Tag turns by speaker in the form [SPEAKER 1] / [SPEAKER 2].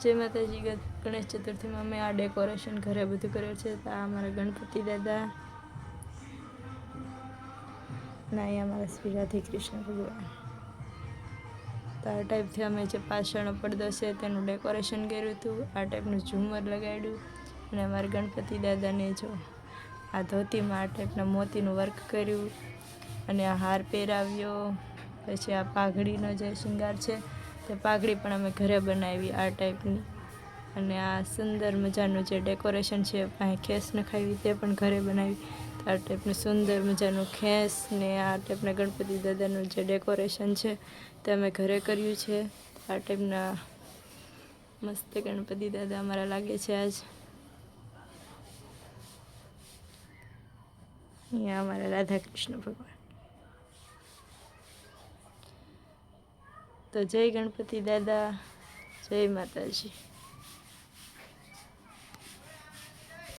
[SPEAKER 1] જય માતાજી. ગણેશ ચતુર્થીમાં અમે આ ડેકોરેશન ઘરે બધું કર્યું છે. તો આ અમારા ગણપતિ દાદા ના અહીંયા અમારા શ્રી રાધે કૃષ્ણ ભગવાન. તો આ ટાઈપથી અમે જે પાછળનો પડદો છે તેનું ડેકોરેશન કર્યું હતું. આ ટાઈપનું ઝુમર લગાડ્યું અને અમારા ગણપતિ દાદાને જો આ ધોતીમાં આ ટાઈપના મોતીનું વર્ક કર્યું અને આ હાર પહેરાવ્યો. પછી આ પાઘડીનો જે શૃંગાર છે તે પાઘડી પણ અમે ઘરે બનાવી આ ટાઈપની. અને આ સુંદર મજાનું જે ડેકોરેશન છે અહીં ખેસ નખાવી તે પણ ઘરે બનાવી. તો આ ટાઈપનું સુંદર મજાનું ખેસ ને આ ટાઈપના ગણપતિ દાદાનું જે ડેકોરેશન છે તે અમે ઘરે કર્યું છે. આ ટાઈપના મસ્ત ગણપતિ દાદા અમારા લાગે છે આજ. અહીંયા અમારા રાધા કૃષ્ણ ભગવાન. તો જય ગણપતિ દાદા, જય માતાજી.